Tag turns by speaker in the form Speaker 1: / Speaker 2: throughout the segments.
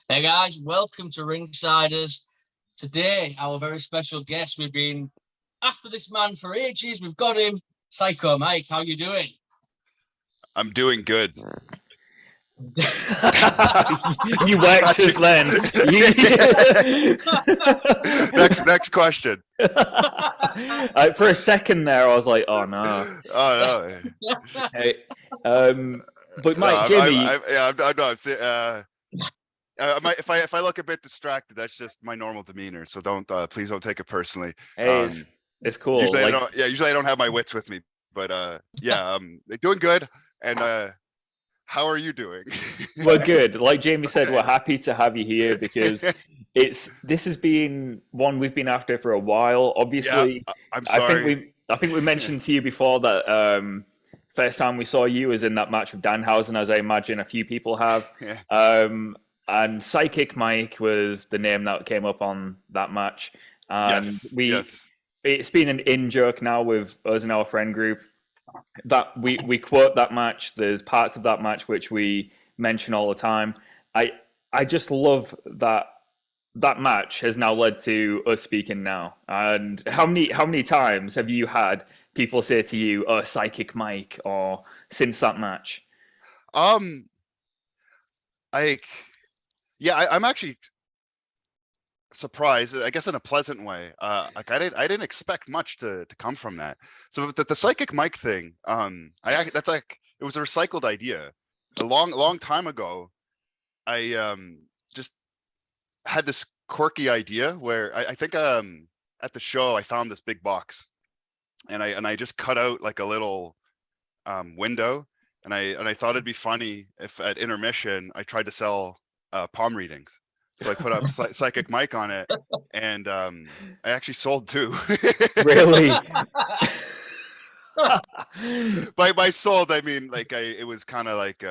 Speaker 1: Hey guys, welcome to Ringsiders. Today, our very special guest. We've been after this man for ages. We've got him, Psycho Mike. How you doing?
Speaker 2: I'm doing good.
Speaker 3: You worked us then.
Speaker 2: Next question.
Speaker 3: For a second there, I was like, "Oh no."
Speaker 2: Oh
Speaker 3: Hey, but
Speaker 2: no,
Speaker 3: Mike, Jamie,
Speaker 2: I'm not. If I look a bit distracted, that's just my normal demeanor. So don't please don't take it personally.
Speaker 3: hey, it's cool.
Speaker 2: Usually I
Speaker 3: Like,
Speaker 2: don't. Yeah, usually I don't have my wits with me. But yeah, doing good. And how are you doing?
Speaker 3: we're good. Like Jamie said, we're happy to have you here because this has been one we've been after for a while.
Speaker 2: Yeah,
Speaker 3: Obviously,
Speaker 2: I'm
Speaker 3: I think
Speaker 2: sorry.
Speaker 3: we mentioned to you before that first time we saw you was in that match with Danhausen, as I imagine a few people have.
Speaker 2: Yeah.
Speaker 3: And Psychic Mike was the name that came up on that match. And
Speaker 2: Yes.
Speaker 3: it's been an in joke now with us and our friend group that we quote that match. There's parts of that match which we mention all the time. I just love that that match has now led to us speaking now. And how many times have you had people say to you, "Oh, Psychic Mike," or since that match?
Speaker 2: Um. I. Yeah. I'm actually surprised, I guess in a pleasant way. Like I didn't expect much to come from that. So the psychic mic thing, that's like it was a recycled idea. A long time ago, I just had this quirky idea where I think at the show I found this big box and I just cut out like a little window and I thought it'd be funny if at intermission I tried to sell palm readings. So I put up psychic mic on it, and I actually sold two.
Speaker 3: Really?
Speaker 2: By sold, I mean like it was kind of like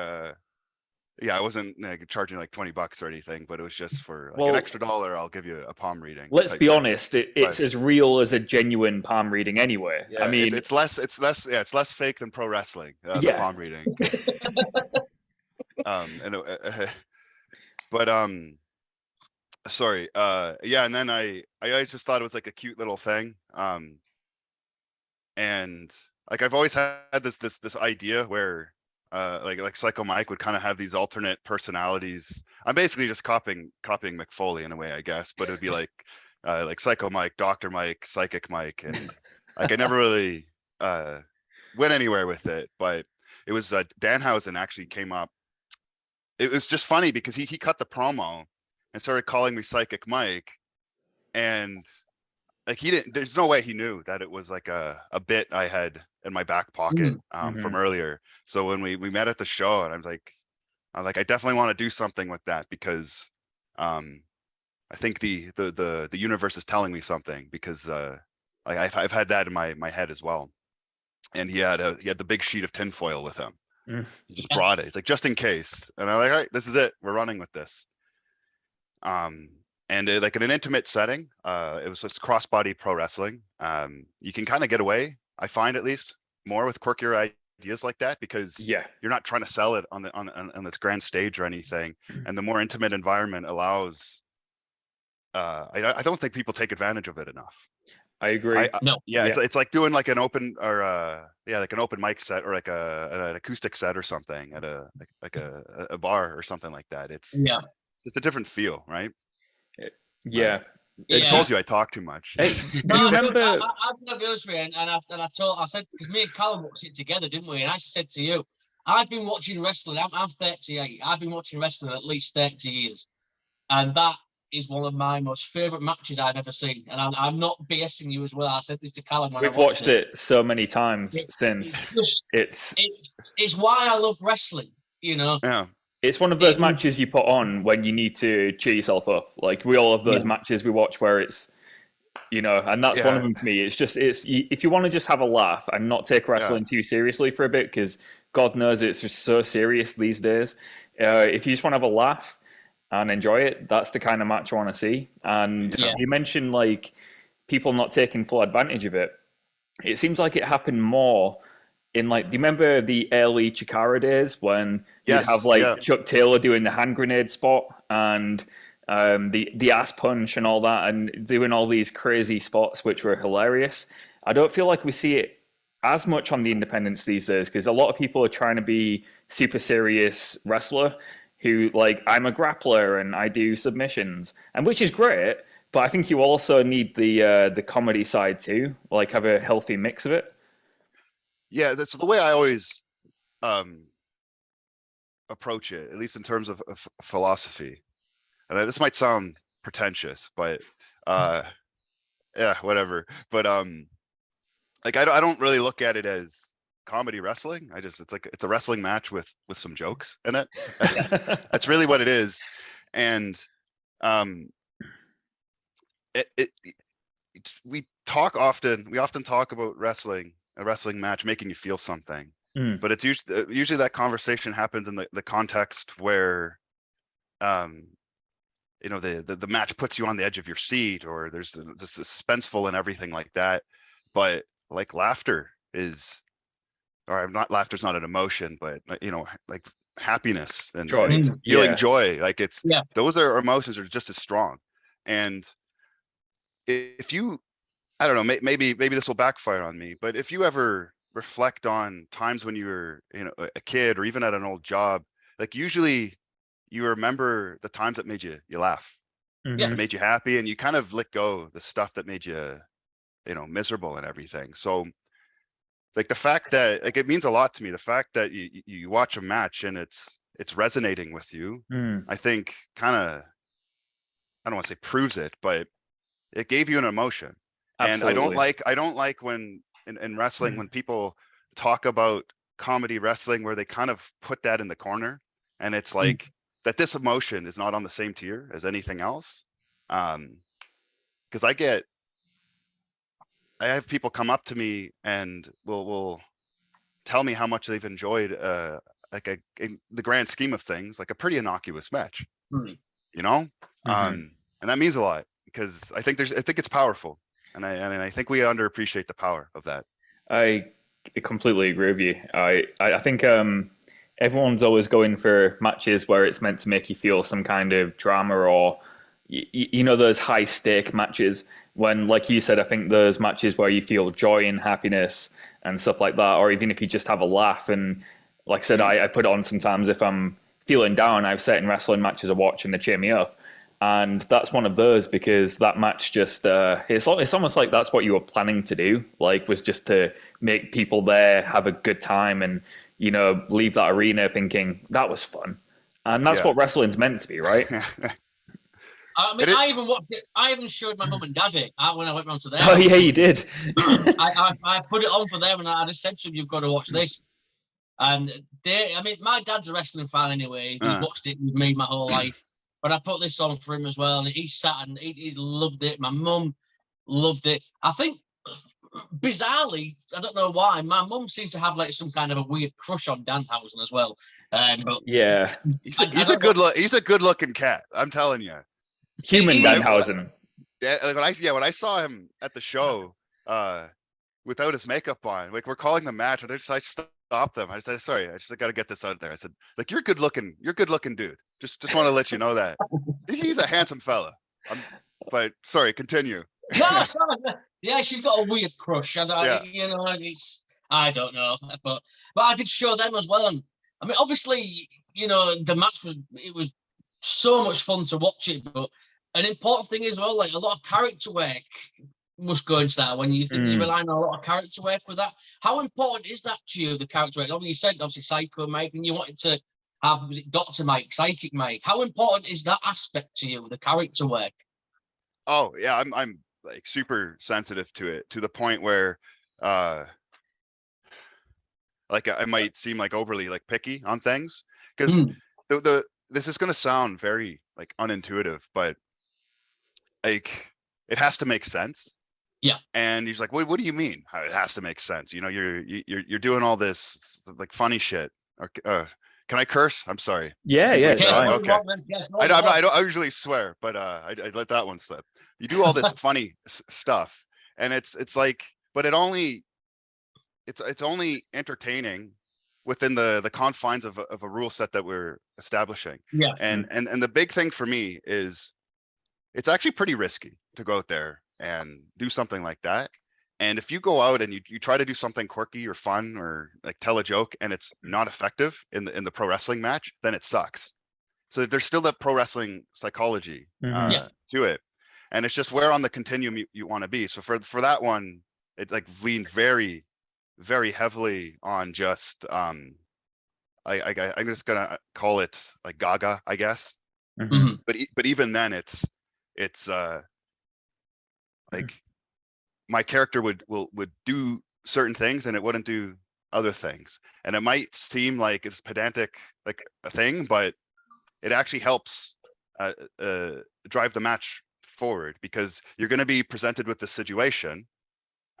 Speaker 2: yeah, I wasn't like, charging like $20 or anything, but it was just for like an
Speaker 3: Well,
Speaker 2: extra dollar. I'll give you a palm reading
Speaker 3: let's
Speaker 2: type
Speaker 3: be
Speaker 2: thing.
Speaker 3: honest, it's
Speaker 2: But
Speaker 3: as real as a genuine palm reading anyway. I
Speaker 2: yeah,
Speaker 3: mean,
Speaker 2: it's less fake than pro wrestling. The
Speaker 3: yeah,
Speaker 2: palm reading, because and but sorry, yeah, and then I always just thought it was like a cute little thing. And like I've always had this idea where like Psycho Mike would kind of have these alternate personalities. I'm basically just copying McFoley in a way, I guess, but it would be like Psycho Mike, Doctor Mike, Psychic Mike, and like I never really went anywhere with it. But it was Danhausen actually came up. It was just funny because he cut the promo and started calling me Psychic Mike, and like he didn't, there's no way he knew that it was like a bit I had in my back pocket
Speaker 1: Mm.
Speaker 2: from
Speaker 3: Mhm.
Speaker 2: earlier. So when we met at the show, and I definitely want to do something with that because um I think the universe is telling me something, because like I've had that in my head as well. And he had the big sheet of tinfoil with him.
Speaker 3: Mm.
Speaker 2: He just
Speaker 1: Yeah.
Speaker 2: brought it. He's like, just in case. And I'm like, all right, this is it. We're running with this. Um, and like in an intimate setting, it was just crossbody pro wrestling. You can kind of get away, I find at least, more with quirkier ideas like that, because
Speaker 3: Yeah,
Speaker 2: you're not trying to sell it on this grand stage or anything. And the more intimate environment allows, I don't think people take advantage of it enough.
Speaker 3: I agree.
Speaker 1: No.
Speaker 2: Yeah,
Speaker 3: Yeah,
Speaker 2: it's like doing like an open or yeah, like an open mic set, or like an acoustic set or something at like a bar or something like that. It's
Speaker 1: Yeah.
Speaker 2: just a different feel, right? But
Speaker 3: yeah.
Speaker 2: I
Speaker 3: Do
Speaker 1: Yeah.
Speaker 2: told you I talk too much.
Speaker 3: Hey,
Speaker 1: No,
Speaker 3: do you
Speaker 1: good.
Speaker 3: remember?
Speaker 1: I've been honest with you, and I said, because me and Callum watched it together, didn't we? And I said to you, I've been watching wrestling. I'm 38. I've been watching wrestling at least 30 years, and that is one of my most favourite matches I've ever seen. And I'm not BSing you as well. I said this to Callum when I
Speaker 3: We've
Speaker 1: watched
Speaker 3: watched
Speaker 1: it.
Speaker 3: it so many times
Speaker 1: It,
Speaker 3: since.
Speaker 1: it's just
Speaker 3: It's
Speaker 1: it, it's why I love wrestling. You know.
Speaker 2: Yeah,
Speaker 3: it's one of those
Speaker 1: It,
Speaker 3: matches you put on when you need to cheer yourself up. Like we all have those
Speaker 1: yeah.
Speaker 3: matches we watch where it's, and that's one of
Speaker 2: yeah,
Speaker 3: them for me. It's just if you want to just have a laugh and not take
Speaker 2: yeah,
Speaker 3: wrestling too seriously for a bit, because God knows it's just so serious these days. If you just want to have a laugh and enjoy it, that's the kind of match I want to see. And
Speaker 2: yeah.
Speaker 1: Yeah.
Speaker 3: you mentioned like people not taking full advantage of it. It seems like it happened more in like, do you remember the early Chikara days when you'd have
Speaker 2: Yes,
Speaker 3: like
Speaker 2: yeah,
Speaker 3: Chuck Taylor doing the hand grenade spot, and the ass punch and all that, and doing all these crazy spots which were hilarious. I don't feel like we see it as much on the independents these days because a lot of people are trying to be super serious wrestler who like I'm a grappler and I do submissions, and which is great. But I think you also need the comedy side too, like have a healthy mix of it.
Speaker 2: Yeah, that's the way I always um approach it, at least in terms of philosophy. And this might sound pretentious, but uh yeah, whatever. But like I don't really look at it as comedy wrestling. It's like it's a wrestling match with some jokes in it. That's really what it is. And um we often talk about a wrestling match making you feel something.
Speaker 3: Mm.
Speaker 2: But it's usually that conversation happens in the context where um the match puts you on the edge of your seat, or there's the suspenseful and everything like that. But like laughter's not an emotion, but like happiness and
Speaker 3: Joy.
Speaker 2: feeling
Speaker 3: Yeah.
Speaker 2: joy, like
Speaker 1: Yeah.
Speaker 2: those are emotions are just as strong. And if you, I don't know, maybe this will backfire on me, but if you ever reflect on times when you were a kid or even at an old job, like usually you remember the times that made you laugh,
Speaker 3: Mhm.
Speaker 2: made you happy, and you kind of let go the stuff that made you miserable and everything. So like the fact that, like, it means a lot to me, the fact that you watch a match and it's resonating with you,
Speaker 3: Mm.
Speaker 2: I think kind of, I don't want to say proves it, but it gave you an emotion. And
Speaker 3: Absolutely.
Speaker 2: I don't like when in wrestling when people talk about comedy wrestling where they kind of put that in the corner, and it's like that this emotion is not on the same tier as anything else. Because I have people come up to me and will tell me how much they've enjoyed like in the grand scheme of things, like a pretty innocuous match,
Speaker 1: Mm.
Speaker 2: you know?
Speaker 3: Mhm.
Speaker 2: And that means a lot because I think it's powerful. And I think we underappreciate the power of that.
Speaker 3: I completely agree with you. I think everyone's always going for matches where it's meant to make you feel some kind of drama or those high stake matches when, like you said, I think those matches where you feel joy and happiness and stuff like that, or even if you just have a laugh. And like I said, I put it on sometimes if I'm feeling down. I've certain wrestling matches I watch and they cheer me up. And that's one of those because that match just it's almost like that's what you were planning to do, like was just to make people there have a good time and leave that arena thinking that was fun. And that's
Speaker 2: Yeah.
Speaker 3: what wrestling's meant to be, right?
Speaker 1: I mean,
Speaker 2: It is-
Speaker 1: I even watched it. I even showed my mum and dad it when I went round to their
Speaker 3: Oh
Speaker 1: house.
Speaker 3: yeah, you did.
Speaker 1: I put it on for them, and I just said to them, "You've got to watch this." And I mean, my dad's a wrestling fan anyway. He's watched it with me my whole life. But I put this on for him as well, and he sat and he loved it. My mum loved it. I think, bizarrely, I don't know why, my mum seems to have like some kind of a weird crush on Danhausen as well. But
Speaker 3: Yeah,
Speaker 2: he's
Speaker 1: I
Speaker 2: a
Speaker 1: don't know.
Speaker 2: he's a good looking cat. I'm telling you.
Speaker 3: human
Speaker 1: He-
Speaker 3: Danhausen.
Speaker 2: Yeah, like when I saw him at the show, without his makeup on, like we're calling the match, and I stopped them. I said, sorry, I just got to get this out there. I said, like, you're good looking dude. Just want to let you know that he's a handsome fella. But sorry, continue.
Speaker 1: No, sorry. Yeah, she's got a weird crush.
Speaker 2: Yeah.
Speaker 1: I don't know, but I did show them as well. And I mean, obviously, the match was so much fun to watch it. But an important thing as well, like a lot of character work must go into that. When you think you're relying on a lot of character work with that, how important is that to you? The character work. Obviously, you said obviously Psycho Mike, and you wanted to have, was it Doctor Mike, Psychic Mike? How important is that aspect to you, the character work?
Speaker 2: Oh yeah, I'm like super sensitive to it, to the point where uh like I might seem like overly like picky on things, because this is gonna sound very like unintuitive, but like it has to make sense.
Speaker 1: Yeah.
Speaker 2: And he's like, what do you mean? It has to make sense. You're doing all this like funny shit. Or, can I curse? I'm sorry.
Speaker 3: Yeah, yeah, it's
Speaker 2: Yes,
Speaker 3: fine.
Speaker 2: okay. I don't usually swear, but I let that one slip. You do all this funny stuff, and it's like, but it's only entertaining within the confines of a rule set that we're establishing.
Speaker 1: Yeah.
Speaker 2: And the big thing for me is it's actually pretty risky to go out there and do something like that. And if you go out and you try to do something quirky or fun or like tell a joke and it's not effective in the pro wrestling match, then it sucks. So there's still that pro wrestling psychology
Speaker 1: Yeah.
Speaker 2: to it. And it's just where on the continuum you want to be. So for that one, it like leaned very, very heavily on just I'm just gonna call it like Gaga, I guess.
Speaker 1: Mhm.
Speaker 2: But even then it's like my character would do certain things and it wouldn't do other things. And it might seem like it's pedantic like a thing, but it actually helps drive the match forward because you're going to be presented with the situation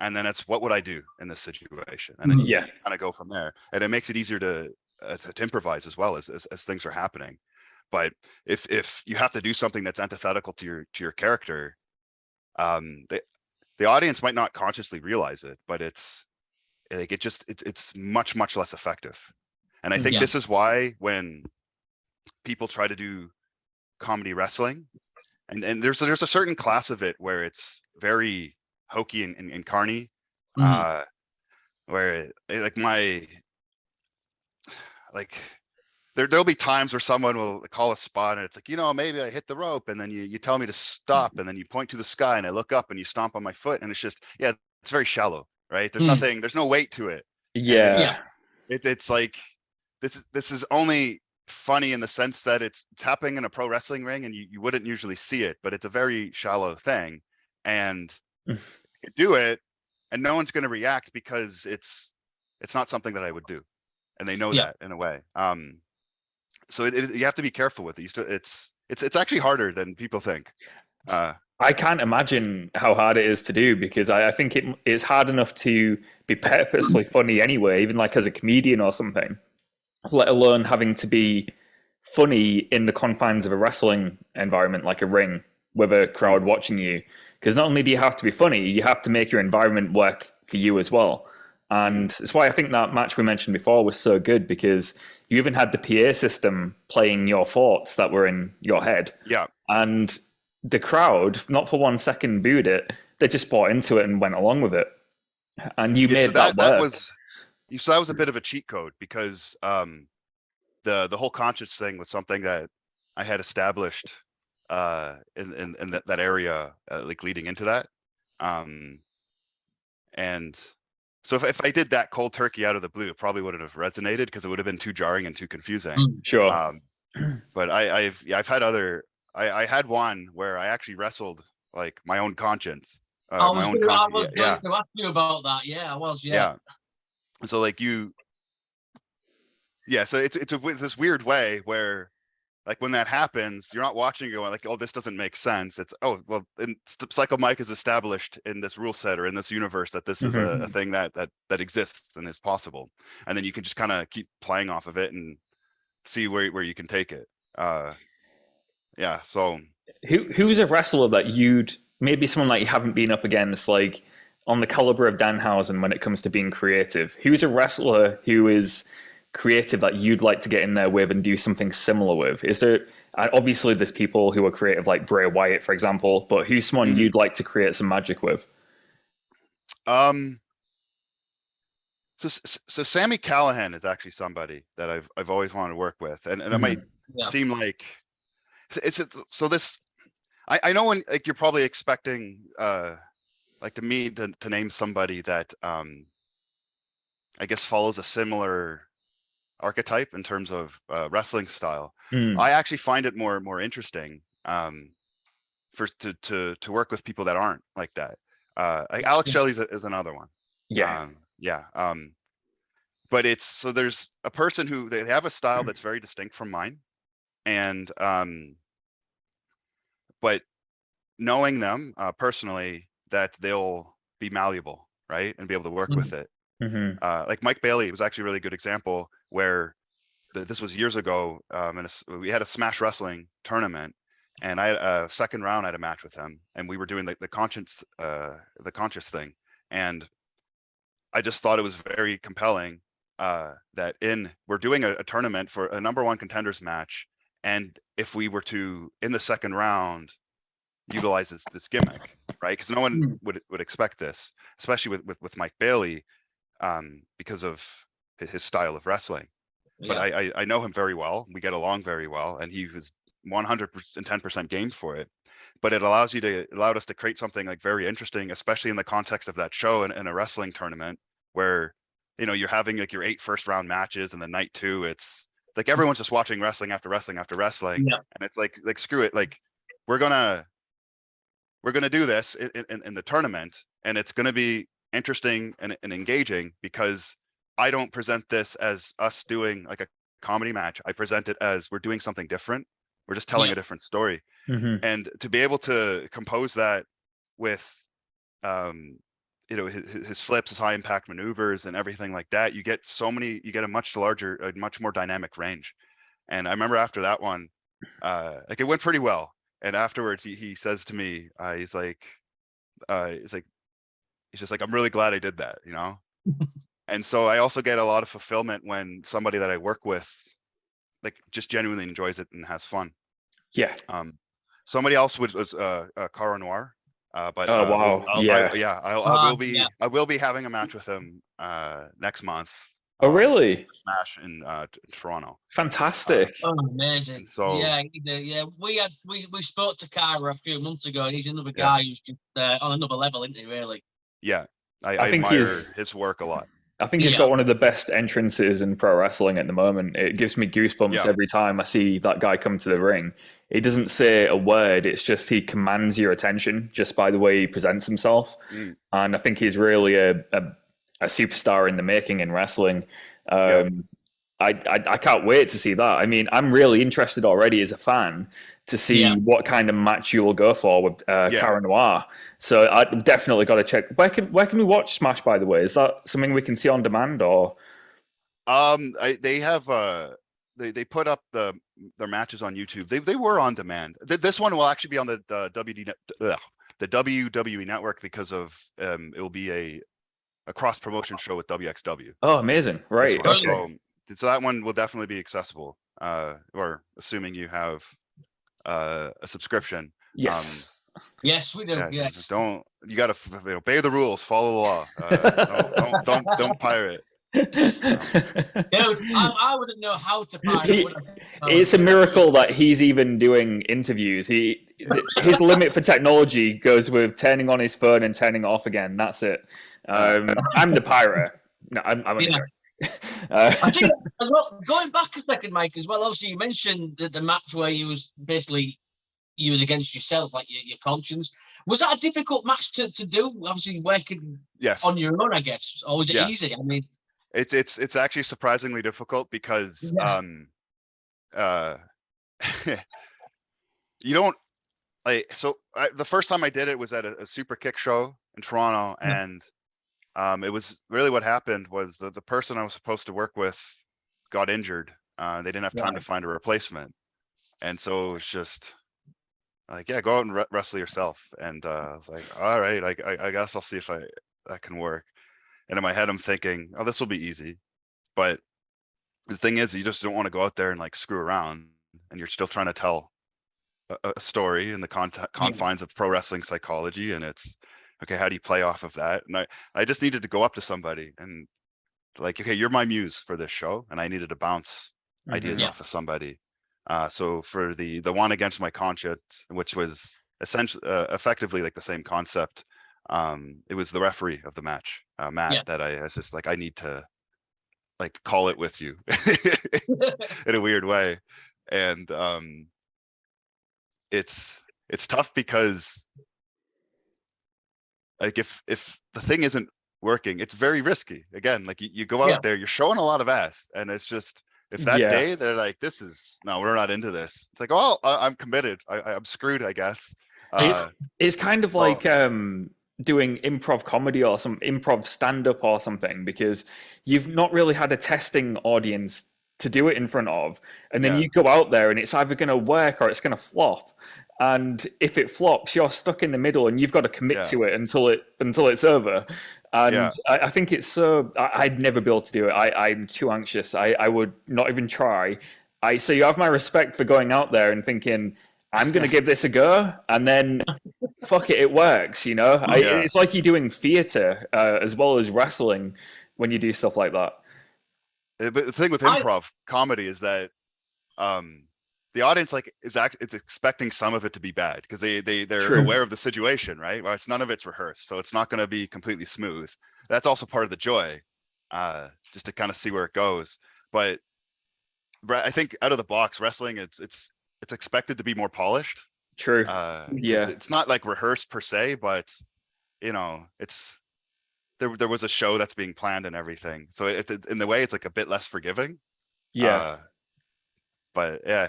Speaker 2: and then it's what would I do in this situation, and then you
Speaker 3: Yeah.
Speaker 2: kind of go from there, and it makes it easier to improvise as well as things are happening. But if you have to do something that's antithetical to your character, the audience might not consciously realize it, but it's like it's much less effective. And I think
Speaker 1: Yeah.
Speaker 2: this is why when people try to do comedy wrestling, and there's a certain class of it where it's very hokey and carny,
Speaker 1: Mhm.
Speaker 2: where like like there'll be times where someone will call a spot and it's like, maybe I hit the rope, and then you tell me to stop, and then you point to the sky and I look up and you stomp on my foot, and it's just, yeah, it's very shallow, right? There's no weight to it. And
Speaker 3: Yeah.
Speaker 2: it's like this is only funny in the sense that it's happening in a pro wrestling ring and you wouldn't usually see it, but it's a very shallow thing. And you do it and no one's going to react because it's not something that I would do, and they know
Speaker 1: Yeah.
Speaker 2: that in a way. So you have to be careful with it. It's actually harder than people think.
Speaker 3: I can't imagine how hard it is to do because I think it's hard enough to be purposely funny anyway, even like as a comedian or something, let alone having to be funny in the confines of a wrestling environment like a ring with a crowd watching you. Because not only do you have to be funny, you have to make your environment work for you as well. And that's why I think that match we mentioned before was so good, because you even had the PA system playing your thoughts that were in your head.
Speaker 2: Yeah.
Speaker 3: And the crowd, not for 1 second, booed it. They just bought into it and went along with it. And you
Speaker 2: Yeah,
Speaker 3: made
Speaker 2: so
Speaker 3: that
Speaker 2: that
Speaker 3: work.
Speaker 2: was that was a bit of a cheat code because the whole conscious thing was something that I had established in that area like leading into that. And so if I did that cold turkey out of the blue, it probably wouldn't have resonated because it would have been too jarring and too confusing.
Speaker 1: Mm.
Speaker 3: Sure.
Speaker 2: But I've had other I had one where I actually wrestled like my own conscience.
Speaker 1: I was going
Speaker 2: Yeah.
Speaker 1: to ask you about that. Yeah, I was. Yeah.
Speaker 2: Yeah. So like so it's this weird way where like when that happens, you're not watching going like, oh, this doesn't make sense. It's, oh, well, and Psycho Mike is established in this rule set or in this universe that this is a thing that exists and is possible. And then you can just kind of keep playing off of it and see where you can take it. Yeah. So
Speaker 3: Who's a wrestler that you'd maybe someone that you haven't been up against, like on the caliber of Danhausen when it comes to being creative? Who's a wrestler who is creative that you'd like to get in there with and do something similar with? Is there obviously there's people who are creative like Bray Wyatt, for example, but who's someone you'd like to create some magic with?
Speaker 2: So Sammy Callahan is actually somebody that I've always wanted to work with, and it might seem like so this. I know when like you're probably expecting like me to name somebody that I guess follows a similar archetype in terms of wrestling style. I actually find it more interesting to work with people that aren't like that. Like Alex Shelley is another one.
Speaker 3: Yeah.
Speaker 2: But there's a person who they have a style that's very distinct from mine, and but knowing them personally, that they'll be malleable, right, and be able to work with it. Like Mike Bailey was actually a really good example where this was years ago, and we had a Smash Wrestling tournament, and I had a second round. I had a match with him, and we were doing the conscious thing, and I just thought it was very compelling that we're doing a tournament for a #1 contenders match, and if we were to in the second round utilize this gimmick, right? Because no one would expect this, especially with Mike Bailey, because of his style of wrestling. But I know him very well. We get along very well, and he was 110% game for it. But it allowed us to create something like very interesting, especially in the context of that show and a wrestling tournament where, you're having like your 8 first round matches, and then night 2, it's like everyone's just watching wrestling after wrestling after wrestling, and it's like screw it, like we're gonna do this in the tournament, and it's gonna be interesting and engaging, because I don't present this as us doing like a comedy match. I present it as we're doing something different. We're just telling a different story. And to be able to compose that with, his flips, his high impact maneuvers and everything like that, you get a much more dynamic range. And I remember after that one, like it went pretty well. And afterwards he says to me, he's just like, I'm really glad I did that, And so I also get a lot of fulfillment when somebody that I work with, like, just genuinely enjoys it and has fun.
Speaker 3: Yeah.
Speaker 2: Somebody else was Cara Noir, but
Speaker 3: oh wow,
Speaker 2: I will be having a match with him next month.
Speaker 3: Oh really?
Speaker 2: Smash in Toronto.
Speaker 3: Fantastic.
Speaker 1: Amazing.
Speaker 2: So
Speaker 1: we spoke to Cara a few months ago, and he's another guy who's just on another level, isn't he? Really?
Speaker 2: Yeah, I
Speaker 3: think
Speaker 2: admire his work a lot.
Speaker 3: I think he's got one of the best entrances in pro wrestling at the moment. It gives me goosebumps every time I see that guy come to the ring. He doesn't say a word. It's just he commands your attention just by the way he presents himself. And I think he's really a superstar in the making in wrestling. I can't wait to see that. I mean, I'm really interested already as a fan to see what kind of match you will go for with Cara Noir. So I definitely got to check. Where can we watch Smash, by the way? Is that something we can see on demand, or?
Speaker 2: They have they put up their matches on YouTube. They were on demand. This one will actually be on the WWE Network, because of it will be a cross promotion show with WXW.
Speaker 3: Oh, amazing! Right.
Speaker 2: Okay. So that one will definitely be accessible. Or assuming you have a subscription.
Speaker 3: Yes.
Speaker 1: Yes, we do. Yes.
Speaker 2: You got to obey the rules, follow the law. Don't pirate.
Speaker 1: Dude, I wouldn't know how to pirate.
Speaker 3: It's a miracle that he's even doing interviews. His limit for technology goes with turning on his phone and turning it off again. That's it. I'm the pirate. No, I'm only joking.
Speaker 1: I think, as well, going back a second, Mike, as well, obviously you mentioned the match where you was against yourself, like your conscience. Was that a difficult match to do? Obviously working on your own, I guess, or was it easy? I mean,
Speaker 2: it's actually surprisingly difficult, because you don't the first time I did it was at a super kick show in Toronto, and it was really what happened was the person I was supposed to work with got injured. They didn't have time to find a replacement. And so it was just like, go out and wrestle yourself. And I was like, all right, I guess I'll see if that can work. And in my head, I'm thinking, oh, this will be easy. But the thing is, you just don't want to go out there and like screw around. And you're still trying to tell a story in the confines of pro wrestling psychology. And it's, okay, how do you play off of that? And I just needed to go up to somebody and like, okay, you're my muse for this show. And I needed to bounce ideas off of somebody. So for the one against my conscience, which was essentially effectively like the same concept, it was the referee of the match, Matt, that I was just like, I need to like call it with you in a weird way. And it's tough because like if the thing isn't working, it's very risky. Again, like you go out there, you're showing a lot of ass, and it's just if that day they're like, no, we're not into this. It's like, well, I'm committed. I'm screwed, I guess.
Speaker 3: It's kind of like doing improv comedy or some improv stand-up or something, because you've not really had a testing audience to do it in front of, and then you go out there and it's either going to work or it's going to flop. And if it flops, you're stuck in the middle and you've got to commit to it until it's over. And
Speaker 2: Yeah.
Speaker 3: I think it's so. I'd never be able to do it. I'm too anxious. I would not even try. So you have my respect for going out there and thinking, I'm going to give this a go, and then fuck it, it works.
Speaker 2: Yeah.
Speaker 3: It's like you're doing theater as well as wrestling when you do stuff like that.
Speaker 2: But the thing with
Speaker 1: I-
Speaker 2: improv comedy is that the audience it's expecting some of it to be bad because they're
Speaker 3: True.
Speaker 2: aware of the situation, right? Well, none of it's rehearsed, so it's not going to be completely smooth. That's also part of the joy, just to kind of see where it goes. But I think out of the box, wrestling it's expected to be more polished.
Speaker 3: True. Yeah.
Speaker 2: It's not like rehearsed per se, but it's there was a show that's being planned and everything. So in the way, it's like a bit less forgiving.
Speaker 3: Yeah.
Speaker 2: But yeah.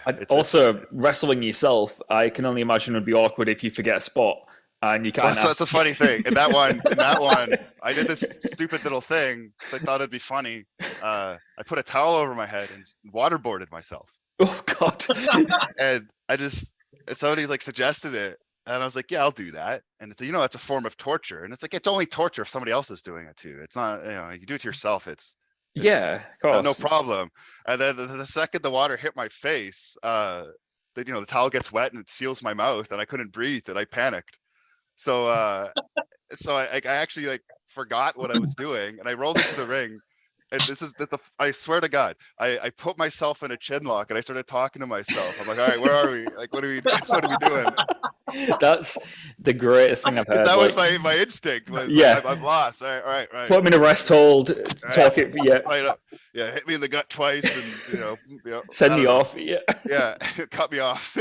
Speaker 3: Wrestling yourself, I can only imagine would be awkward if you forget a spot and you can't.
Speaker 2: That's a funny thing. In that one, I did this stupid little thing because I thought it'd be funny. I put a towel over my head and waterboarded myself.
Speaker 3: Oh God.
Speaker 2: And somebody like suggested it, and I was like, yeah, I'll do that. And it's it's a form of torture, and it's like it's only torture if somebody else is doing it too. It's not you do it to yourself. It's
Speaker 3: Yeah, of course.
Speaker 2: no problem. And then the second the water hit my face, the towel gets wet and it seals my mouth, and I couldn't breathe, and I panicked. So I actually like forgot what I was doing, and I rolled into the ring. And I swear to God, I put myself in a chin lock and I started talking to myself. I'm like, all right, where are we? Like, what are we doing?
Speaker 3: That's the greatest thing I've heard.
Speaker 2: That was my instinct. Was
Speaker 3: Yeah.
Speaker 2: I'm lost. All right.
Speaker 3: Put him in a rest hold. Talk it. Yeah.
Speaker 2: Right up. Yeah, hit me in the gut twice, and
Speaker 3: Send
Speaker 2: I
Speaker 3: me
Speaker 2: don't know.
Speaker 3: off. Yeah.
Speaker 2: Yeah, cut me off.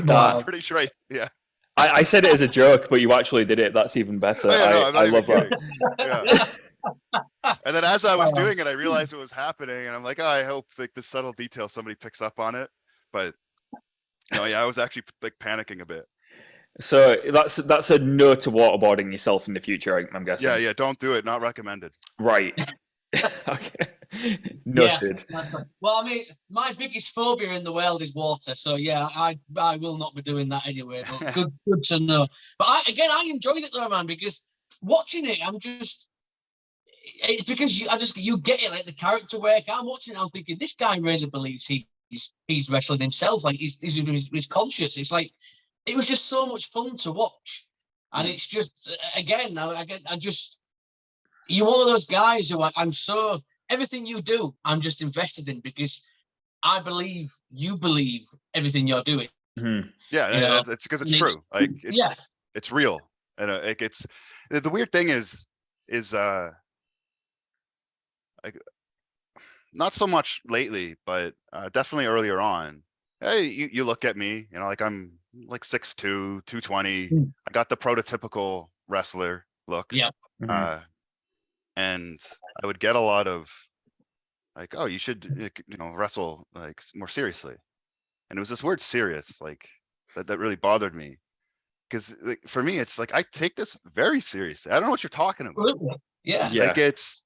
Speaker 3: Nah,
Speaker 2: I'm pretty sure. Yeah.
Speaker 3: I said it as a joke, but you actually did it. That's even better.
Speaker 2: Oh, yeah, no, I'm not
Speaker 3: I
Speaker 2: even
Speaker 3: love that.
Speaker 2: kidding. Yeah. And then as I was doing it, I realized what was happening, and I'm like, oh, I hope like this subtle detail somebody picks up on it. But I was actually like panicking a bit.
Speaker 3: So that's a no to waterboarding yourself in the future, I'm guessing.
Speaker 2: Yeah, don't do it. Not recommended.
Speaker 3: Right. Okay. Noted.
Speaker 1: Yeah. Well, I mean, my biggest phobia in the world is water, so yeah, I will not be doing that anyway. But good to know. But I enjoyed it though, man, because watching it, it's because you get it, like the character work. I'm watching it, I'm thinking this guy really believes he's wrestling himself, like he's conscious. It's like it was just so much fun to watch, and it's just again, you're one of those guys who I'm so everything you do, I'm just invested in because I believe you believe everything you're doing.
Speaker 3: Mm-hmm.
Speaker 2: Yeah, it's because it's true. Like it's real, and it's the weird thing is like not so much lately, but definitely earlier on. Hey, you look at me, like I'm like 6'2", 220. I got the prototypical wrestler look.
Speaker 1: Yeah.
Speaker 2: And I would get a lot of like, oh, you should wrestle like more seriously. And it was this word serious, like that really bothered me. Because like, for me, it's like I take this very seriously. I don't know what you're talking about.
Speaker 1: Yeah.
Speaker 2: Like it's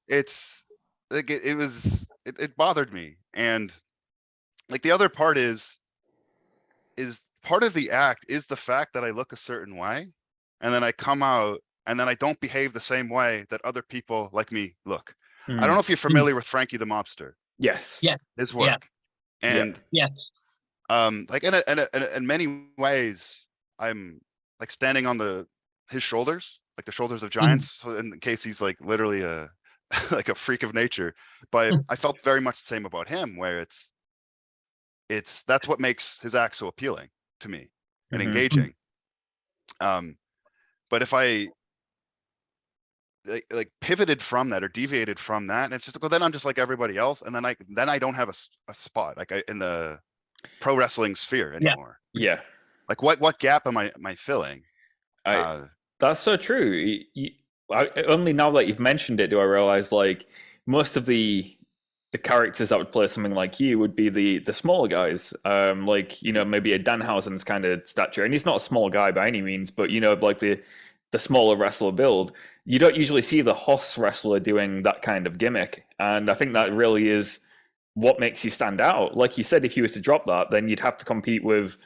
Speaker 2: like it bothered me. And like the other part is part of the act is the fact that I look a certain way, and then I come out and then I don't behave the same way that other people like me look. I don't know if you're familiar with Frankie the Mobster.
Speaker 3: Yes.
Speaker 1: Yeah.
Speaker 2: His work. And like in many ways, I'm like standing on his shoulders, like the shoulders of giants. So in case he's like literally a like a freak of nature, but I felt very much the same about him, where that's what makes his act so appealing to me and engaging. But if I like pivoted from that or deviated from that, and it's just, well, then I'm just like everybody else, and then I don't have a spot like in the pro wrestling sphere anymore.
Speaker 3: Yeah.
Speaker 2: Like what gap am I filling?
Speaker 3: That's so true. Only now that you've mentioned it do I realize like most of the characters that would play something like you would be the smaller guys, like maybe a Danhausen's kind of stature, and he's not a small guy by any means, but like the smaller wrestler build. You don't usually see the Hoss wrestler doing that kind of gimmick, and I think that really is what makes you stand out. Like you said, if you was to drop that, then you'd have to compete with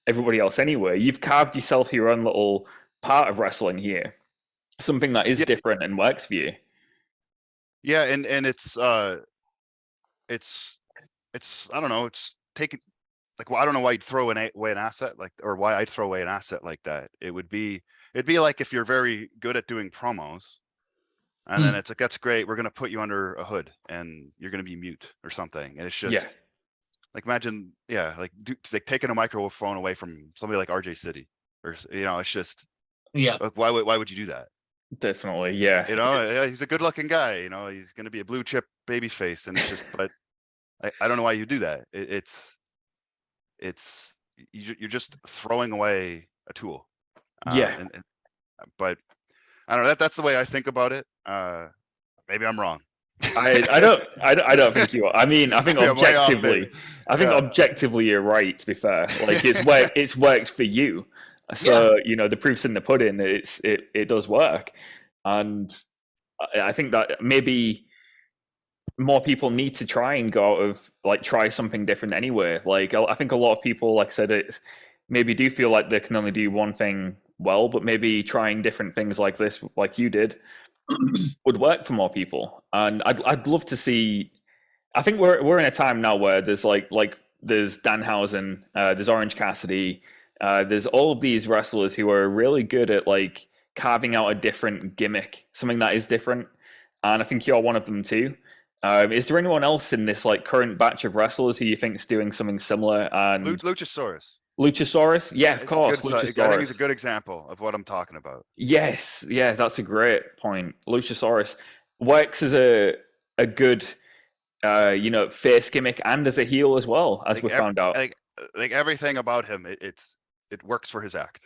Speaker 3: everybody else anyway. You've carved yourself your own little part of wrestling here, something that is
Speaker 2: Yeah.
Speaker 3: different and works for you.
Speaker 2: Yeah, and it's I don't know, it's taking like, well, I don't know why you'd throw away an asset like, or why I'd throw away an asset like that. It'd be like if you're very good at doing promos, and then it's like, that's great, we're gonna put you under a hood and you're gonna be mute or something, and it's just like, imagine, yeah, like taking a microphone away from somebody like RJ City, or it's just,
Speaker 1: Yeah.
Speaker 2: like, why would you do that?
Speaker 3: Definitely, yeah.
Speaker 2: Yeah, he's a good looking guy, he's gonna be a blue chip baby face, and it's just, but I don't know why you do that. You're just throwing away a tool.
Speaker 3: Yeah.
Speaker 2: But I don't know, that's the way I think about it. Maybe I'm wrong.
Speaker 3: I don't think you are. I mean, I think
Speaker 2: Yeah, way off
Speaker 3: objectively,
Speaker 2: base.
Speaker 3: objectively you're right, to be fair. Like, it's worked for you. So, the proof's in the pudding. It does work. And I think that maybe more people need to try and go out of, like, try something different anyway. Like, I think a lot of people, like I said, it's maybe do feel like they can only do one thing well, but maybe trying different things like this, like you did, would work for more people. And I'd love to see. I think we're in a time now where there's like there's Danhausen, there's Orange Cassidy, there's all of these wrestlers who are really good at, like, carving out a different gimmick, something that is different. And I think you're one of them too. Is there anyone else in this, like, current batch of wrestlers who you think is doing something similar? And
Speaker 2: Luchasaurus.
Speaker 3: Luchasaurus, yeah, of course.
Speaker 2: I think he's a good example of what I'm talking about.
Speaker 3: Yes, yeah, that's a great point. Luchasaurus works as a good, face gimmick, and as a heel as well, as we found out.
Speaker 2: Like everything about him, it works for his act.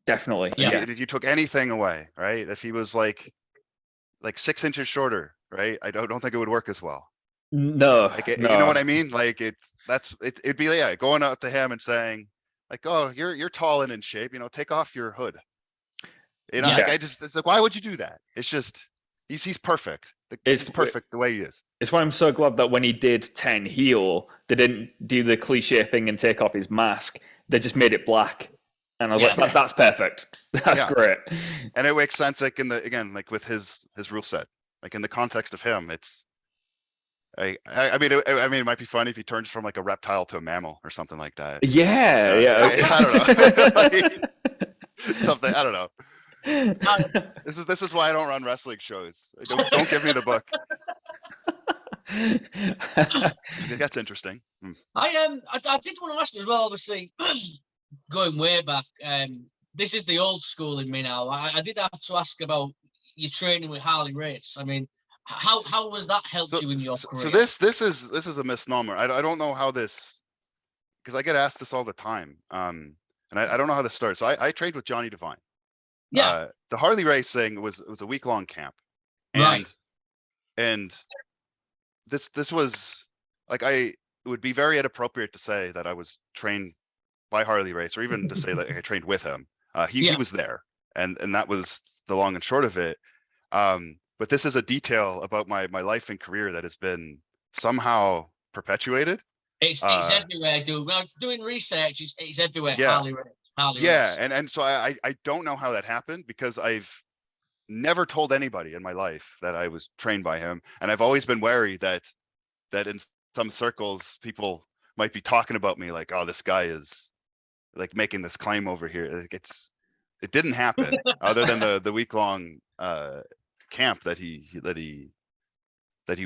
Speaker 3: Definitely,
Speaker 1: Yeah.
Speaker 3: yeah.
Speaker 2: If you took anything away, right? If he was like 6 inches shorter, right? I don't think it would work as well.
Speaker 3: No,
Speaker 2: Like,
Speaker 3: no.
Speaker 2: you know what I mean? Like, it'd be, yeah, going up to him and saying, like, oh, you're tall and in shape, take off your hood. Like, it's like, why would you do that? It's just, he's perfect. He's perfect the way he is.
Speaker 3: It's why I'm so glad that when he did 10 heel, they didn't do the cliche thing and take off his mask. They just made it black. And I was like, that's perfect. That's great.
Speaker 2: And it makes sense, like, like with his rule set, like, in the context of him, it's, I mean, it might be funny if he turns from, like, a reptile to a mammal or something like that.
Speaker 3: Yeah.
Speaker 2: I don't know. Like, something, I don't know. This is why I don't run wrestling shows. Don't give me the book. That's interesting.
Speaker 1: I did want to ask you as well, obviously, going way back, this is the old school in me now. I did have to ask about your training with Harley Race. I mean, how was that helped you in your career?
Speaker 2: So this is a misnomer. I don't know how this, because I get asked this all the time. And I don't know how this starts. So I trained with Johnny Devine.
Speaker 1: Yeah.
Speaker 2: The Harley Race thing was a week-long camp.
Speaker 1: Right.
Speaker 2: And this was like, it would be very inappropriate to say that I was trained by Harley Race, or even to say that I trained with him. He was there, and that was the long and short of it. But this is a detail about my life and career that has been somehow perpetuated.
Speaker 1: It's everywhere, dude. When I'm doing research, it's everywhere.
Speaker 2: Yeah.
Speaker 1: Harley Race.
Speaker 2: Yeah, and so I don't know how that happened, because I've never told anybody in my life that I was trained by him, and I've always been wary that in some circles people might be talking about me like, oh, this guy is, like, making this claim over here. Like, it didn't happen other than the week-long camp that he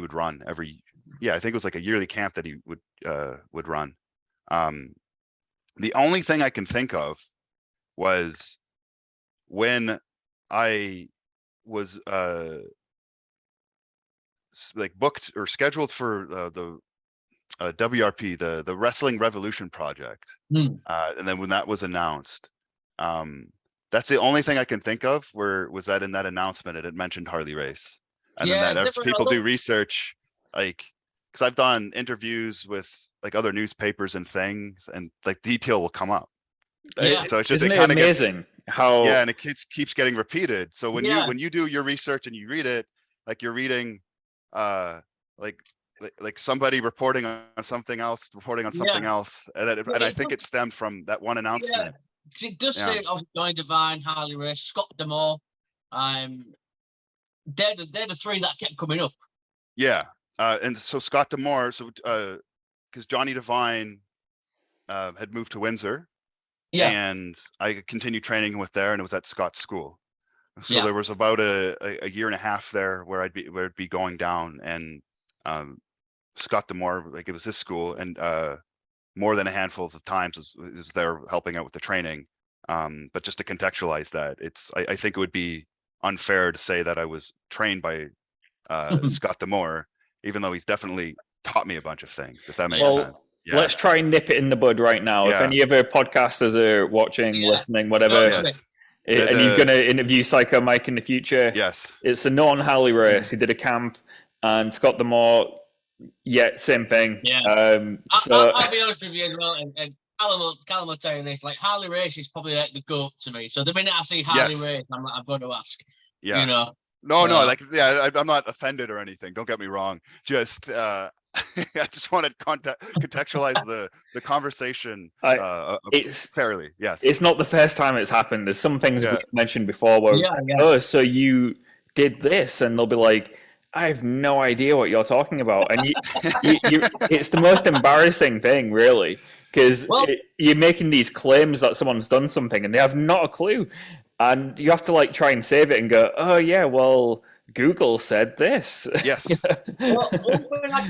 Speaker 2: would run every, I think it was like a yearly camp that he would run. The only thing I can think of was when I was like booked or scheduled for the WRP, the Wrestling Revolution Project, and then when that was announced, that's the only thing I can think of where was that in that announcement it had mentioned Harley Race, and then that as people do research, like, because I've done interviews with, like, other newspapers and things, and, like, detail will come up.
Speaker 1: Yeah.
Speaker 2: So it's just,
Speaker 3: Isn't
Speaker 2: it
Speaker 3: it
Speaker 2: kind of
Speaker 3: amazing how?
Speaker 2: Yeah, and it keeps getting repeated. So when you do your research and you read it, like, you're reading, like somebody reporting on something else, and I think it stemmed from that one announcement.
Speaker 1: Because it does say, obviously, Johnny Devine, Harley Race, Scott Demore. They're the three that kept coming up.
Speaker 2: Yeah. And so Scott D'Amore, because Johnny Devine had moved to Windsor,
Speaker 1: Yeah,
Speaker 2: and I continued training with there, and it was at Scott's school. So
Speaker 1: Yeah.
Speaker 2: there was about a year and a half there where I'd be going down, and Scott D'Amore, like it was his school, and more than a handful of times was there helping out with the training. But just to contextualize that, I think it would be unfair to say that I was trained by Scott D'Amore, even though he's definitely taught me a bunch of things, if that makes
Speaker 3: Well,
Speaker 2: sense. Yeah.
Speaker 3: let's try and nip it in the bud right now. If
Speaker 2: Yeah.
Speaker 3: any other podcasters are watching,
Speaker 1: Yeah.
Speaker 3: listening, whatever,
Speaker 2: Yes.
Speaker 3: and you're going to interview Psycho Mike in the future,
Speaker 2: Yes.
Speaker 3: it's a non-Harley race. He did a camp, and Scott D'Amore, same thing.
Speaker 1: Yeah.
Speaker 3: So
Speaker 1: I'll be honest with you as well, and Callum will tell you this. Like Harley race is probably like the goat to me. So the minute I see Harley
Speaker 2: Yes.
Speaker 1: race, I'm going to ask.
Speaker 2: Yeah.
Speaker 1: You know.
Speaker 2: No, like, yeah, I'm not offended or anything. Don't get me wrong. Just, I just wanted to contextualize the conversation
Speaker 3: it's
Speaker 2: fairly. Yes.
Speaker 3: It's not the first time it's happened. There's some things we mentioned before where it's
Speaker 1: Yeah.
Speaker 3: oh, so you did this, and they'll be like, I have no idea what you're talking about, and it's the most embarrassing thing, really, because you're making these claims that someone's done something, and they have not a clue, and you have to like try and save it and go, oh yeah, well, Google said this.
Speaker 2: Yes.
Speaker 1: Well, one thing I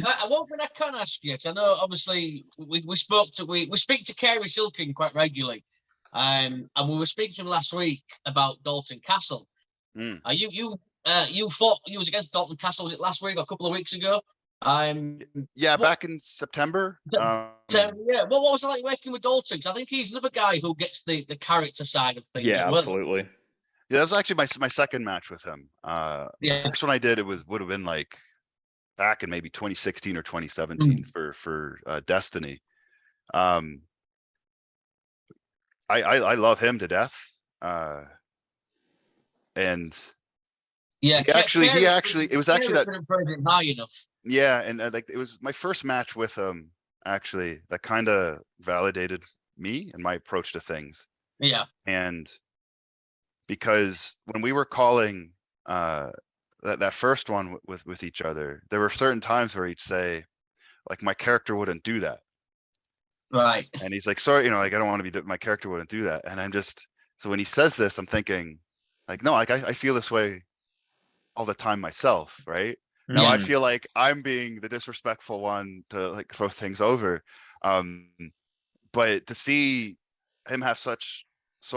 Speaker 1: can ask you, 'cause I know obviously we speak to Kerry Silkin quite regularly, and we were speaking to him last week about Dalton Castle.
Speaker 2: Mm.
Speaker 1: You fought. You was against Dalton Castle. Was it last week or a couple of weeks ago?
Speaker 2: Yeah, back in September.
Speaker 1: Yeah. What was it like working with Dalton? 'Cause I think he's another guy who gets the character side of things.
Speaker 3: Yeah,
Speaker 1: as well.
Speaker 3: absolutely.
Speaker 2: Yeah, that was actually my second match with him. The first one I did, would have been like back in maybe 2016 or 2017 for Destiny. I love him to death. And
Speaker 1: Yeah,
Speaker 2: he actually it was actually that
Speaker 1: high enough.
Speaker 2: Yeah, and like it was my first match with him actually that kind of validated me and my approach to things.
Speaker 1: Yeah.
Speaker 2: And because when we were calling that first one with each other, there were certain times where he'd say, like, my character wouldn't do that.
Speaker 1: Right.
Speaker 2: And he's like, sorry, like, I don't want to be, my character wouldn't do that. And I'm just, so when he says this, I'm thinking, like, no, like, I feel this way all the time myself, right? Now I feel like I'm being the disrespectful one to like throw things over. But to see him have so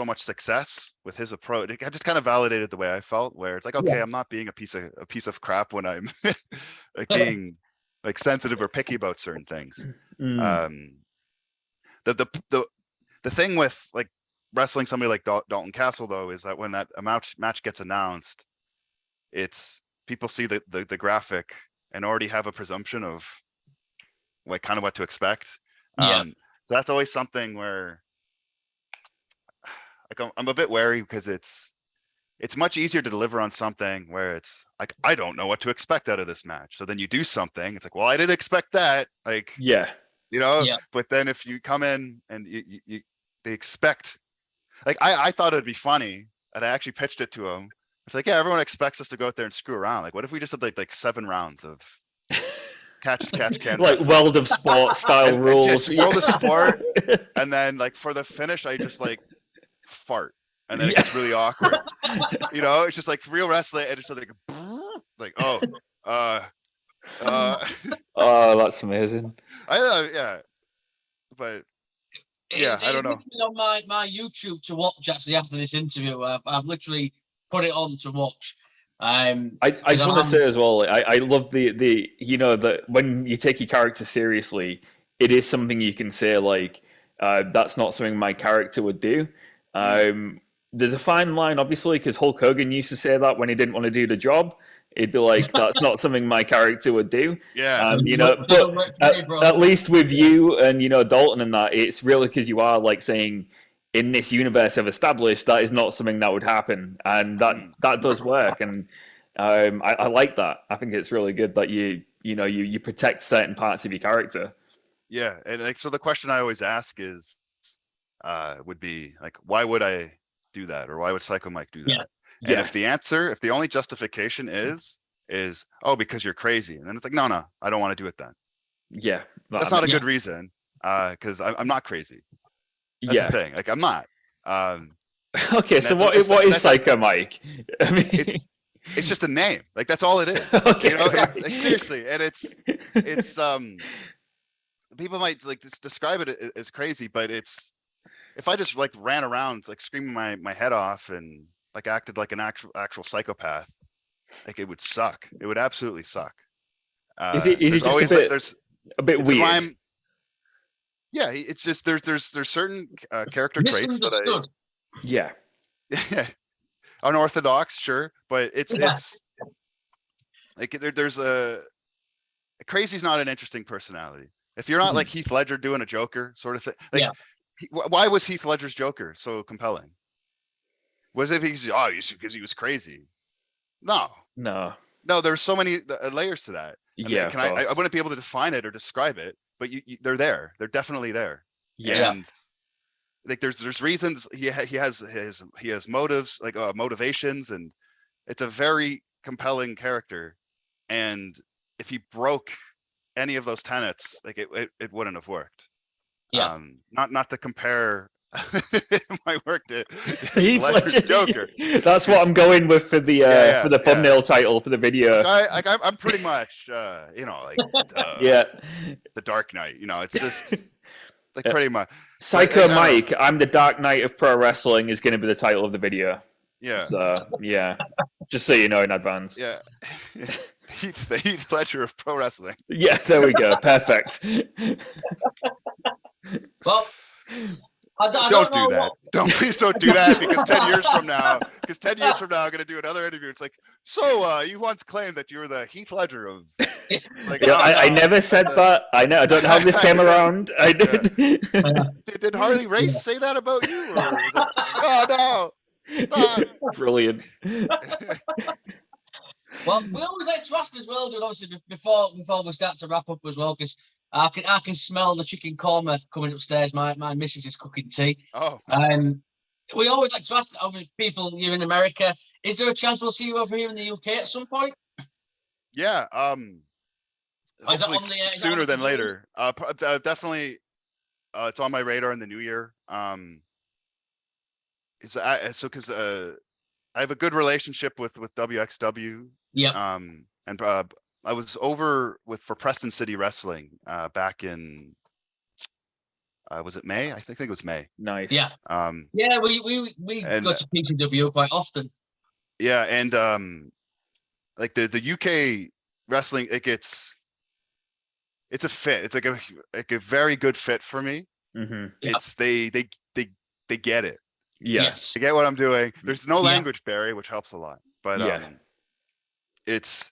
Speaker 2: much success with his approach, it just kind of validated the way I felt, where it's like, okay, I'm not being a piece of crap when I'm like being like sensitive or picky about certain things. The thing with like wrestling somebody like Dalton Castle though is that when that match gets announced, it's people see the graphic and already have a presumption of like kind of what to expect. So that's always something where like I'm a bit wary, because it's much easier to deliver on something where it's like, I don't know what to expect out of this match. So then you do something, it's like, well, I didn't expect that. Like, but then if you come in and they expect, like, I thought it'd be funny, and I actually pitched it to him. It's like, yeah, everyone expects us to go out there and screw around. Like, what if we just had like 7 rounds of catch can
Speaker 3: like World of Sport style rules.
Speaker 2: World of Sport, and then like for the finish, I just like fart, and then it gets really awkward. It's just like real wrestling, and it's just like oh,
Speaker 3: oh, that's amazing.
Speaker 2: But yeah, I don't know.
Speaker 1: On my YouTube to watch actually after this interview. I've literally put it on to watch.
Speaker 3: I just want to say as well, I love the that when you take your character seriously, it is something you can say like, that's not something my character would do. There's a fine line, obviously, because Hulk Hogan used to say that when he didn't want to do the job. He'd be like, that's not something my character would do.
Speaker 2: Yeah.
Speaker 3: But at least with you and, Dalton and that, it's really because you are like saying, in this universe I've established, that is not something that would happen. And that does work. And I like that. I think it's really good that you protect certain parts of your character.
Speaker 2: Yeah. And like, so the question I always ask is, would be like, why would I do that? Or why would Psycho Mike do that? And
Speaker 3: Yeah.
Speaker 2: if the only justification is, oh, because you're crazy. And then it's like, no, I don't want to do it then.
Speaker 3: Yeah.
Speaker 2: That's not a good reason. Cause I'm not crazy. That's
Speaker 3: Yeah.
Speaker 2: the thing. Like, I'm not.
Speaker 3: Okay, so
Speaker 2: that's-
Speaker 3: what is
Speaker 2: that's-
Speaker 3: Psycho Mike? I mean,
Speaker 2: it's just a name. Like, that's all it is.
Speaker 3: Okay,
Speaker 2: You know,
Speaker 3: right.
Speaker 2: like, seriously. And it's people might like just describe it as crazy, but if I just like ran around like screaming my head off and like acted like an actual psychopath, like it would suck. It would absolutely suck.
Speaker 3: Is it
Speaker 2: There's
Speaker 3: just
Speaker 2: always
Speaker 3: a bit
Speaker 2: it's a
Speaker 3: weird?
Speaker 2: rhyme. Yeah, it's just there's certain character traits that
Speaker 1: Misunderstood.
Speaker 3: Yeah.
Speaker 2: unorthodox, sure, but it's
Speaker 1: Yeah.
Speaker 2: like there's crazy's not an interesting personality. If you're not like Heath Ledger doing a Joker sort of thing, like
Speaker 1: Yeah.
Speaker 2: why was Heath Ledger's Joker so compelling? Was it because he was crazy? No,
Speaker 3: No.
Speaker 2: there's so many layers to that. I mean,
Speaker 3: Yeah.
Speaker 2: I wouldn't be able to define it or describe it, but they're there. They're definitely there.
Speaker 3: Yeah.
Speaker 2: And like there's reasons he has motives, like motivations, and it's a very compelling character. And if he broke any of those tenets, like it wouldn't have worked.
Speaker 1: Yeah.
Speaker 2: Not to compare my work to
Speaker 3: Heath
Speaker 2: Ledger's
Speaker 3: Ledger.
Speaker 2: Joker.
Speaker 3: That's what I'm going with for the
Speaker 2: Yeah,
Speaker 3: for the thumbnail title for the video.
Speaker 2: I'm pretty much like
Speaker 3: Yeah.
Speaker 2: the Dark Knight. It's just like pretty much
Speaker 3: Psycho
Speaker 2: I don't know.
Speaker 3: Mike, I'm the Dark Knight of pro wrestling is going to be the title of the video.
Speaker 2: Yeah.
Speaker 3: So yeah, just so you know in advance.
Speaker 2: Yeah. Heath Ledger of pro wrestling.
Speaker 3: Yeah, there we go. Perfect.
Speaker 1: Well, I
Speaker 2: Don't
Speaker 1: know
Speaker 2: do that. Please don't do that, because 10 years from now, I'm going to do another interview. It's like, so you once claimed that you were the Heath Ledger of like,
Speaker 3: Yeah, I never said that. I don't know how this came around. I did.
Speaker 2: Did Harley Race say that about you? Or was it, oh no, stop.
Speaker 3: Brilliant.
Speaker 1: Well, we always like to ask as well, dude, obviously before we start to wrap up as well, because I can smell the chicken korma coming upstairs. My missus is cooking tea.
Speaker 2: Oh,
Speaker 1: We always like to ask other people here in America, is there a chance we'll see you over here in the UK at some point?
Speaker 2: yeah.
Speaker 1: Is it
Speaker 2: Hopefully
Speaker 1: on the, is it on
Speaker 2: sooner
Speaker 1: the
Speaker 2: than
Speaker 1: to-do
Speaker 2: later. Definitely. It's on my radar in the new year. Because I have a good relationship with WXW.
Speaker 1: Yeah.
Speaker 2: And I was over for Preston City Wrestling back in was it May? I think it was May.
Speaker 3: Nice.
Speaker 1: Yeah. Yeah, we go to PCW quite often.
Speaker 2: Yeah, and like the UK wrestling, it's a fit. It's like a very good fit for me.
Speaker 3: Mm-hmm.
Speaker 2: It's they get it.
Speaker 3: Yes.
Speaker 2: They get what I'm doing. There's no language barrier, which helps a lot. But it's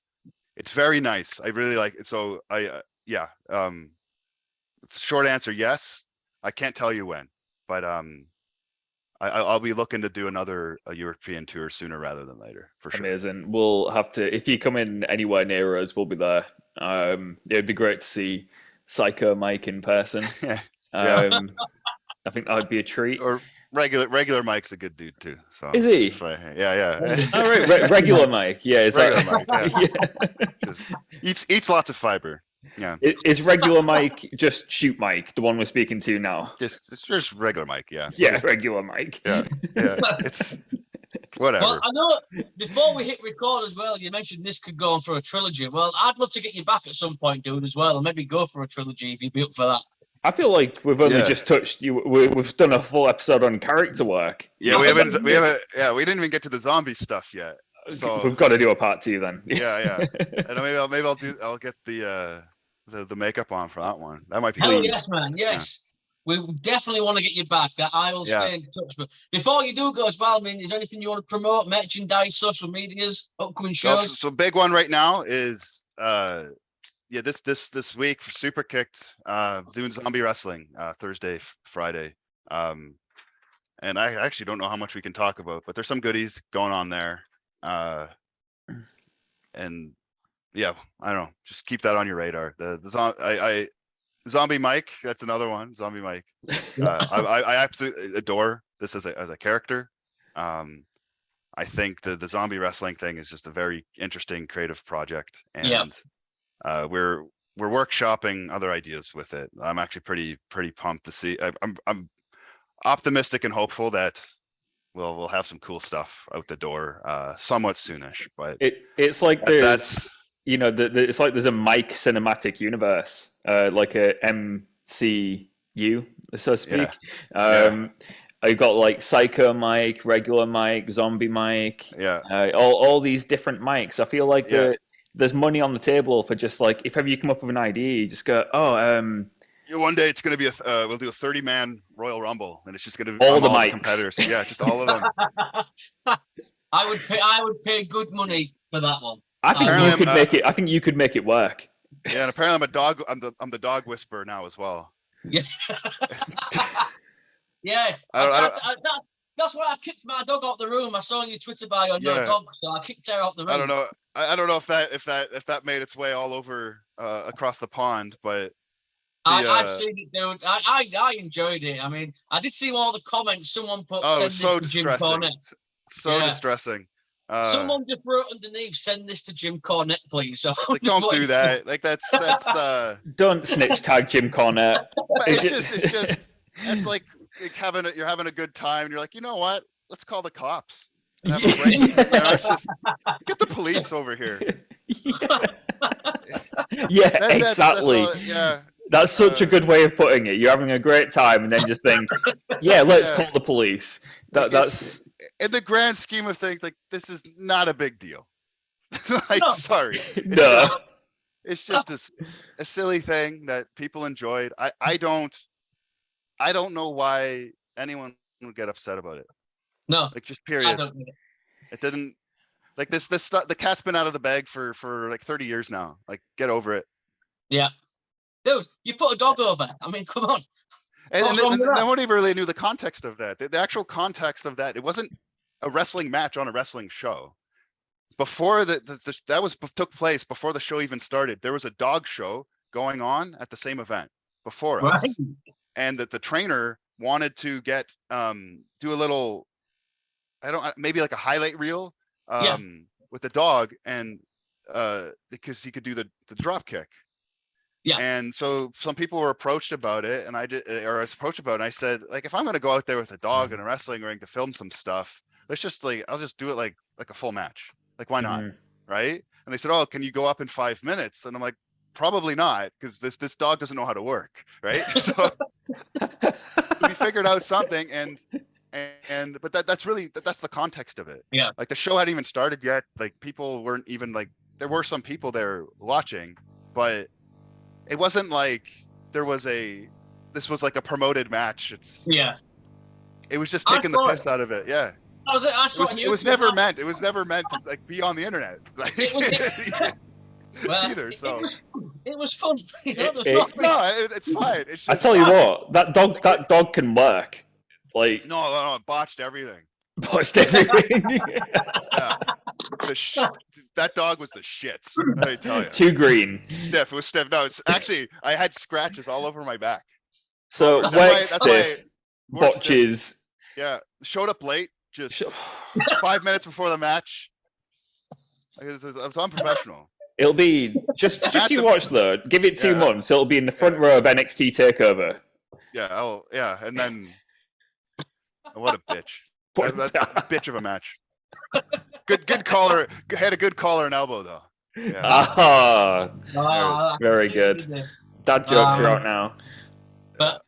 Speaker 2: very nice. I really like it. So short answer, yes. I can't tell you when, but I'll be looking to do a European tour sooner rather than later, for sure.
Speaker 3: Amazing. We'll have to, if you come in anywhere near us, we'll be there. It'd be great to see Psycho Mike in person. I think that would be a treat.
Speaker 2: Or regular Mike's a good dude too. So
Speaker 3: is he?
Speaker 2: Yeah.
Speaker 3: All right, regular Mike. Yeah, is
Speaker 2: regular
Speaker 3: that...
Speaker 2: Mike. Yeah. Just eats lots of fiber. Yeah.
Speaker 3: Is regular Mike just shoot Mike, the one we're speaking to now?
Speaker 2: Just regular Mike. Yeah.
Speaker 3: Yeah, regular Mike.
Speaker 2: Yeah. It's whatever.
Speaker 1: Well, I know before we hit record as well, you mentioned this could go on for a trilogy. Well, I'd love to get you back at some point, dude, as well, and maybe go for a trilogy if you'd be up for that.
Speaker 3: I feel like we've only just touched you. We've done a full episode on character work.
Speaker 2: Yeah, we haven't. We didn't even get to the zombie stuff yet. So
Speaker 3: we've got to do a part 2 then.
Speaker 2: Yeah. And I'll get the makeup on for that one. That might be.
Speaker 1: Oh yes, man. Yes. Yeah. We definitely want to get you back. I will stay in touch. But before you do go as well, I mean, is there anything you want to promote? Merchandise, social medias, upcoming shows?
Speaker 2: So big one right now is this week for Super Kicked, doing zombie wrestling Thursday, Friday. And I actually don't know how much we can talk about, but there's some goodies going on there. And yeah, I don't know. Just keep that on your radar. Zombie Mike, that's another one. Zombie Mike. I absolutely adore this as a character. I I think the zombie wrestling thing is just a very interesting creative project,
Speaker 1: Yeah.
Speaker 2: and we're workshopping other ideas with it. I'm actually pretty pumped to see. I'm optimistic and hopeful that we'll have some cool stuff out the door somewhat soonish. But
Speaker 3: it's like there's
Speaker 2: that's
Speaker 3: it's like there's a Mike cinematic universe, like a MCU, so to speak. You've got like Psycho Mike, regular Mike, Zombie Mike, all these different Mikes. I feel like there's money on the table for just like, if ever you come up with an idea, you just go,
Speaker 2: one day it's going to be we'll do a 30-man Royal Rumble, and it's just going to be
Speaker 3: all the
Speaker 2: competitors. Yeah, just all of them.
Speaker 1: I would pay good money for that one.
Speaker 3: I think you could make it. I think you could make it work.
Speaker 2: Yeah, and apparently I'm a dog. I'm the dog whisperer now as well.
Speaker 1: Yeah. Yeah. That's why I kicked my dog out the room. I saw on your Twitter bio no dog, so I kicked her out the room.
Speaker 2: I don't know. I don't know if that made its way all over across the pond, but
Speaker 1: I've seen it, dude. I enjoyed it. I mean, I did see all the comments. Someone put,
Speaker 2: "Oh,
Speaker 1: send
Speaker 2: it's so
Speaker 1: this to Jim
Speaker 2: distressing,
Speaker 1: Cornette."
Speaker 2: so distressing."
Speaker 1: Someone just wrote underneath, "Send this to Jim Cornette, please." So
Speaker 2: like, don't do that. Like that's
Speaker 3: don't snitch tag Jim Cornette.
Speaker 2: It's just it's like you're having a good time, and you're like, you know what? Let's call the cops. And have a break. It's just get the police over here.
Speaker 3: Exactly. That's such a good way of putting it. You're having a great time, and then just think, let's call the police. That's
Speaker 2: in the grand scheme of things, like, this is not a big deal. Sorry. It's just a silly thing that people enjoyed. I don't know why anyone would get upset about it.
Speaker 1: No.
Speaker 2: Like, just period. It didn't, like, this stuff, the cat's been out of the bag for like 30 years now. Like, get over it.
Speaker 1: Yeah. Dude, you put a dog over. I mean, come on.
Speaker 2: And nobody really knew the context of that. The actual context of that, it wasn't a wrestling match on a wrestling show. Before took place before the show even started. There was a dog show going on at the same event before us, and that the trainer wanted to get do a little, maybe like a highlight reel with the dog, and because he could do the drop kick. Yeah. And so some people were approached about it, and I was approached about it, and I said, like, if I'm gonna go out there with a dog in a wrestling ring to film some stuff, let's just I'll just do it like a full match. Like, why not? Right? And they said, oh, can you go up in 5 minutes? And I'm like, probably not, because this dog doesn't know how to work, right? So we figured out something, but that's the context of it. Yeah. Like, the show hadn't even started yet. Like, people weren't even, like, there were some people there watching, but it wasn't like this was like a promoted match. It was just taking the piss out of it. Yeah. It was never meant to, like, be on the internet. Like, either. So
Speaker 1: it was fun.
Speaker 2: It's fine. It's just,
Speaker 3: I tell you what, that dog can work. Like,
Speaker 2: no, it botched everything.
Speaker 3: Yeah.
Speaker 2: That dog was the shits. Let me tell you.
Speaker 3: Too green.
Speaker 2: Stiff. It was stiff. No, it's actually, I had scratches all over my back.
Speaker 3: So stiff, botches.
Speaker 2: Yeah, showed up late, just 5 minutes before the match. I was unprofessional.
Speaker 3: It'll be just you watch though. Give it 2 months. It'll be in the front row of NXT Takeover.
Speaker 2: Yeah, and then what a bitch. That's a bitch of a match. Good collar. Had a good collar and elbow though.
Speaker 3: Yeah. Very good. That joke out now.
Speaker 1: But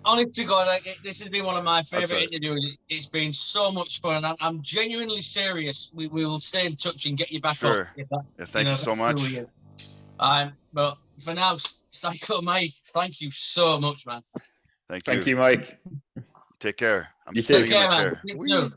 Speaker 1: honest to God, this has been one of my favorite interviews. It's been so much fun, and I'm genuinely serious. We will stay in touch and get you back up.
Speaker 2: Thank you so much.
Speaker 1: But for now, Psycho Mike, thank you so much, man.
Speaker 3: Thank you, Mike.
Speaker 2: Take care. I'm
Speaker 3: you
Speaker 2: sitting
Speaker 3: take
Speaker 2: in my chair.
Speaker 1: You too.